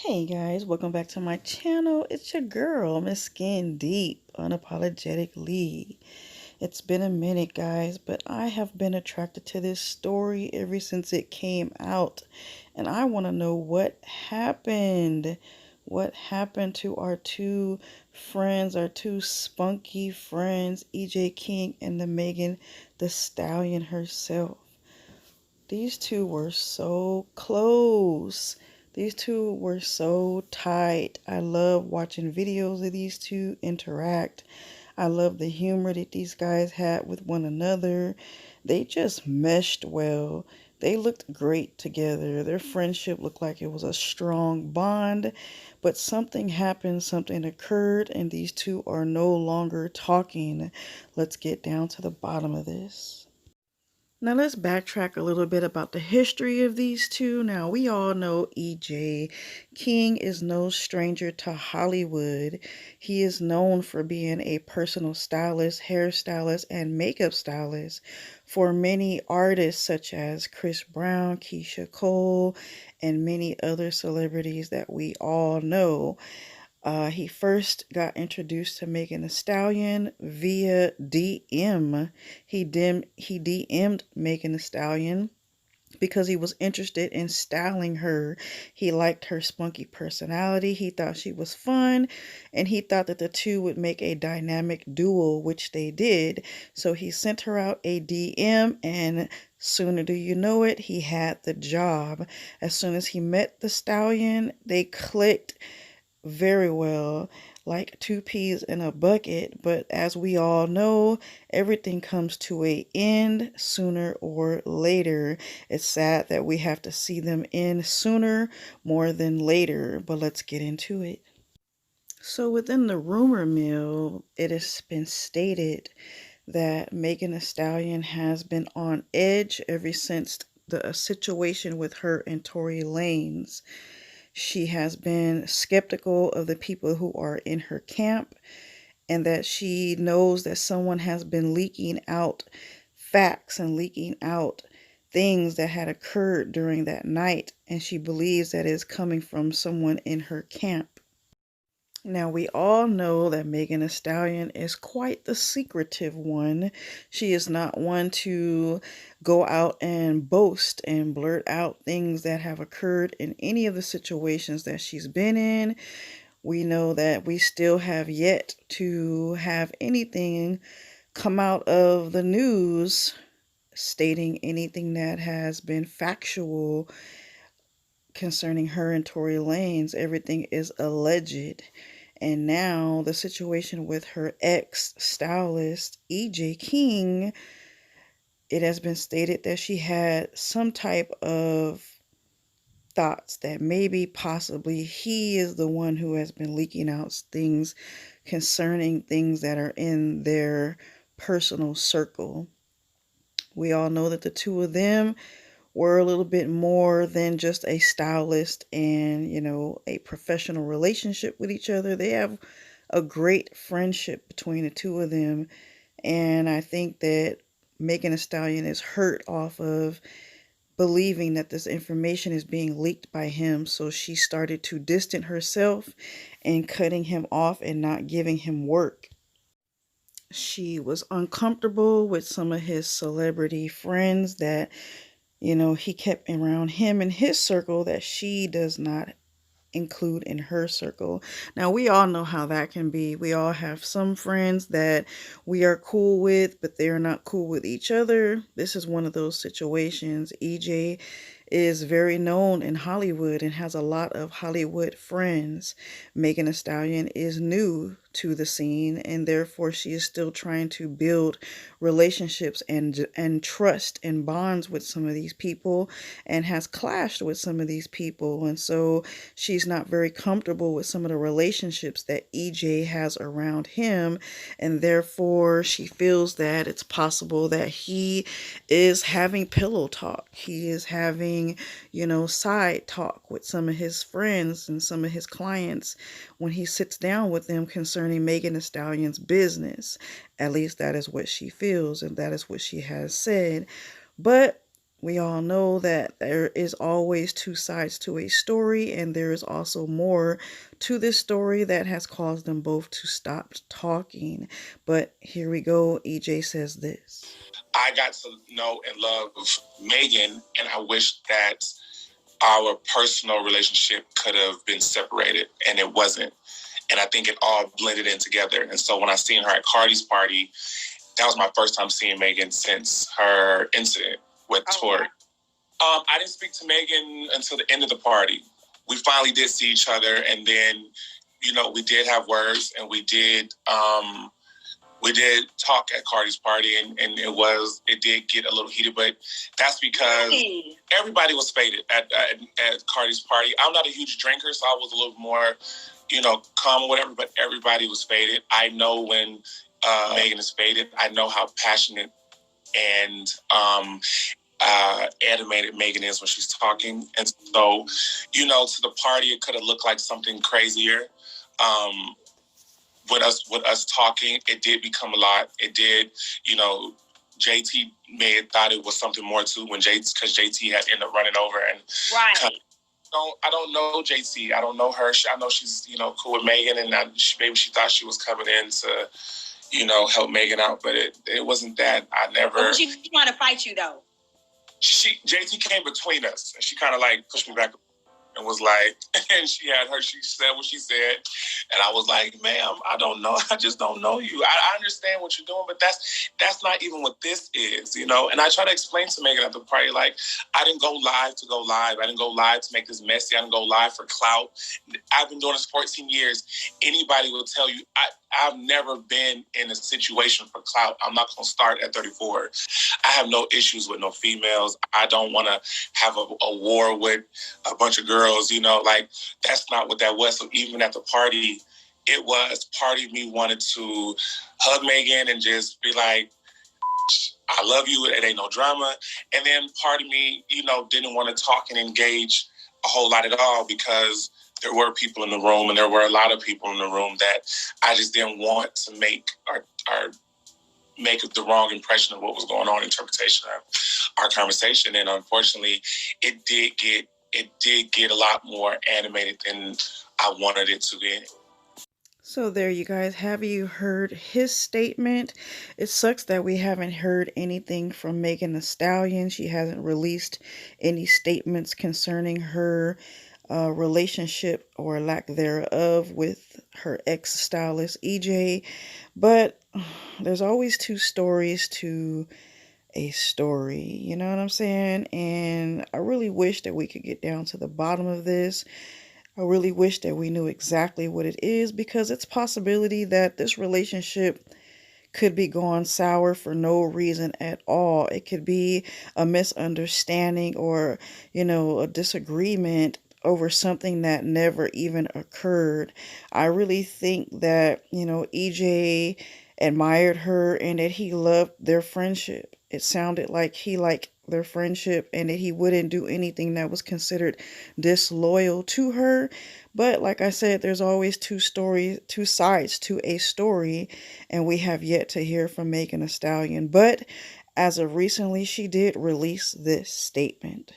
Hey guys, welcome back to my channel. It's your girl, Miss Skin Deep, unapologetically. It's been a minute, guys, but I have been attracted to this story ever since it came out, and I want to know what happened. What happened to our two friends, our two spunky friends, Ej.King and the Megan the Stallion herself. These two were so close. These two were so tight. I love watching videos of these two interact. I love the humor that these guys had with one another. They just meshed well. They looked great together. Their friendship looked like it was a strong bond. But something happened, something occurred, and these two are no longer talking. Let's get down to the bottom of this. Now let's backtrack a little bit about the history of these two. Now we all know Ej.King is no stranger to Hollywood. He is known for being a personal stylist, hairstylist, and makeup stylist for many artists such as Chris Brown, Keisha Cole, and many other celebrities that we all know. He first got introduced to Megan Thee Stallion via DM. He DM'd Megan Thee Stallion because he was interested in styling her. He liked her spunky personality. He thought she was fun, and he thought that the two would make a dynamic duo, which they did. So he sent her out a DM, and sooner do you know it, he had the job. As soon as he met the Stallion, they clicked very well, like two peas in a bucket. But as we all know, everything comes to a end sooner or later. It's sad that we have to see them end sooner more than later, but let's get into it. So within the rumor mill, it has been stated that Megan Thee Stallion has been on edge ever since the situation with her and Tory Lanez. She has been skeptical of the people who are in her camp, and that she knows that someone has been leaking out facts and leaking out things that had occurred during that night, and she believes that is coming from someone in her camp. Now, we all know that Megan Thee Stallion is quite the secretive one. She is not one to go out and boast and blurt out things that have occurred in any of the situations that she's been in. We know that we still have yet to have anything come out of the news stating anything that has been factual concerning her and Tory Lanez. Everything is alleged. And now the situation with her ex-stylist, Ej.King, it has been stated that she had some type of thoughts that maybe possibly he is the one who has been leaking out things concerning things that are in their personal circle. We all know that the two of them were a little bit more than just a stylist and, a professional relationship with each other. They have a great friendship between the two of them. And I think that Megan Thee Stallion is hurt off of believing that this information is being leaked by him. So she started to distance herself and cutting him off and not giving him work. She was uncomfortable with some of his celebrity friends that he kept around him and his circle that she does not include in her circle. Now, we all know how that can be. We all have some friends that we are cool with, but they're not cool with each other. This is one of those situations. EJ is very known in Hollywood and has a lot of Hollywood friends. Megan Thee Stallion is new to the scene, and therefore she is still trying to build relationships and trust and bonds with some of these people, and has clashed with some of these people. And so she's not very comfortable with some of the relationships that EJ has around him, and therefore she feels that it's possible that he is having pillow talk. He is having, side talk with some of his friends and some of his clients when he sits down with them concerning Megan Thee Stallion's business. At least that is what she feels, and that is what she has said. But We all know that there is always two sides to a story, and there is also more to this story that has caused them both to stop talking. But here we go. EJ says this. I got to know and love Megan, and I wish that our personal relationship could have been separated, and it wasn't. And I think it all blended in together. And so when I seen her at Cardi's party, that was my first time seeing Megan since her incident with Tori. I didn't speak to Megan until the end of the party. We finally did see each other, and then, we did have words, and we did talk at Cardi's party, and it did get a little heated, but that's because everybody was faded at Cardi's party. I'm not a huge drinker, so I was a little more, calm or whatever, but everybody was faded. I know when Megan is faded. I know how passionate and animated Megan is when she's talking. And so, to the party, it could have looked like something crazier. With us talking, it did become a lot. It did, JT may have thought it was something more too because JT had ended up running over and right. I don't know JT. I don't know her. I know she's cool with Megan, and maybe she thought she was coming in to help Megan out, but it wasn't that. I never. But she trying to fight you though. JT came between us, and she kind of like pushed me back and was like, and she said what she said, and I was like, ma'am, I don't know, I just don't know you. I understand what you're doing, but that's not even what this is, And I try to explain to Megan at the party, like, I didn't go live to go live. I didn't go live to make this messy. I didn't go live for clout. I've been doing this 14 years. Anybody will tell you, I've never been in a situation for clout. I'm not going to start at 34. I have no issues with no females. I don't want to have a war with a bunch of girls, like that's not what that was. So even at the party, it was part of me wanted to hug Megan and just be like, I love you. It ain't no drama. And then part of me, didn't want to talk and engage a whole lot at all because there were people in the room, and there were a lot of people in the room that I just didn't want to make or make the wrong impression of what was going on, interpretation of our conversation. And unfortunately, it did get a lot more animated than I wanted it to be. So there you guys, have you heard his statement? It sucks that we haven't heard anything from Megan Thee Stallion. She hasn't released any statements concerning her relationship or lack thereof with her ex-stylist EJ. But there's always two stories to a story, you know what I'm saying? And I really wish that we could get down to the bottom of this. I really wish that we knew exactly what it is, because it's a possibility that this relationship could be going sour for no reason at all. It could be a misunderstanding or, a disagreement over something that never even occurred. I really think that, EJ admired her and that he loved their friendship. It sounded like he liked their friendship and that he wouldn't do anything that was considered disloyal to her. But like I said, there's always two sides to a story, and we have yet to hear from Megan Thee Stallion. But as of recently, she did release this statement.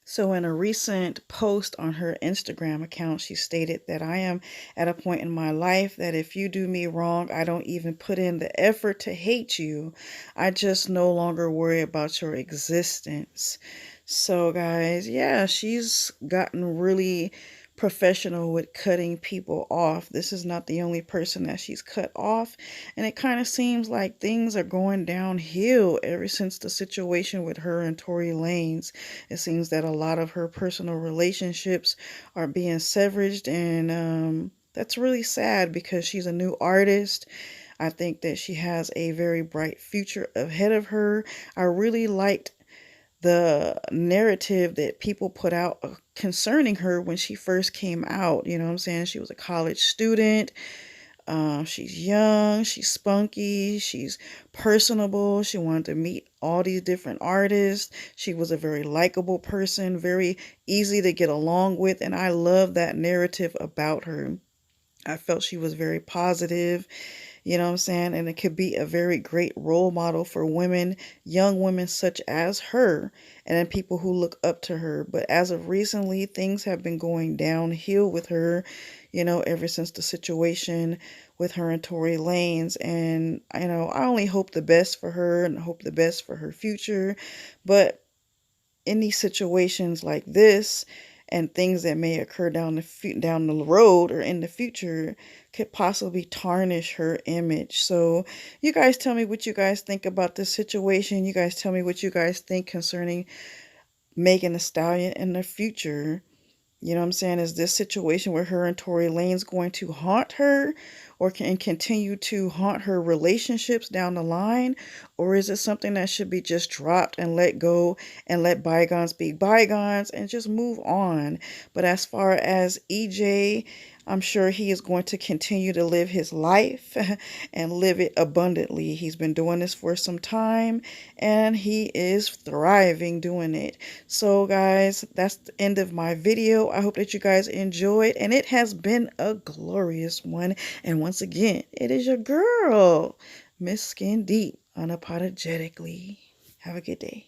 So in a recent post on her Instagram account, she stated that I am at a point in my life that if you do me wrong, I don't even put in the effort to hate you. I just no longer worry about your existence. So guys, yeah, she's gotten really professional with cutting people off. This is not the only person that she's cut off, and it kind of seems like things are going downhill ever since the situation with her and Tory Lanez. It seems that a lot of her personal relationships are being severed, and that's really sad because she's a new artist. I think that she has a very bright future ahead of her. I really liked the narrative that people put out concerning her when she first came out. You know what I'm saying? She was a college student. She's young, she's spunky, she's personable. She wanted to meet all these different artists. She was a very likable person, very easy to get along with, and I love that narrative about her. I felt she was very positive. You know what I'm saying? And it could be a very great role model for women, young women such as her, and then people who look up to her. But as of recently, things have been going downhill with her, ever since the situation with her and Tory Lanez. And, I only hope the best for her and hope the best for her future. But in these situations like this and things that may occur down the road or in the future could possibly tarnish her image. So you guys tell me what you guys think about this situation. You guys tell me what you guys think concerning Megan Thee Stallion in the future. You know what I'm saying? Is this situation where her and Tory Lanez going to haunt her or can continue to haunt her relationships down the line? Or is it something that should be just dropped and let go and let bygones be bygones and just move on? But as far as EJ, I'm sure he is going to continue to live his life and live it abundantly. He's been doing this for some time and he is thriving doing it. So guys, that's the end of my video. I hope that you guys enjoyed, and it has been a glorious one. And once again, it is your girl, Miss Skin Deep, unapologetically. Have a good day.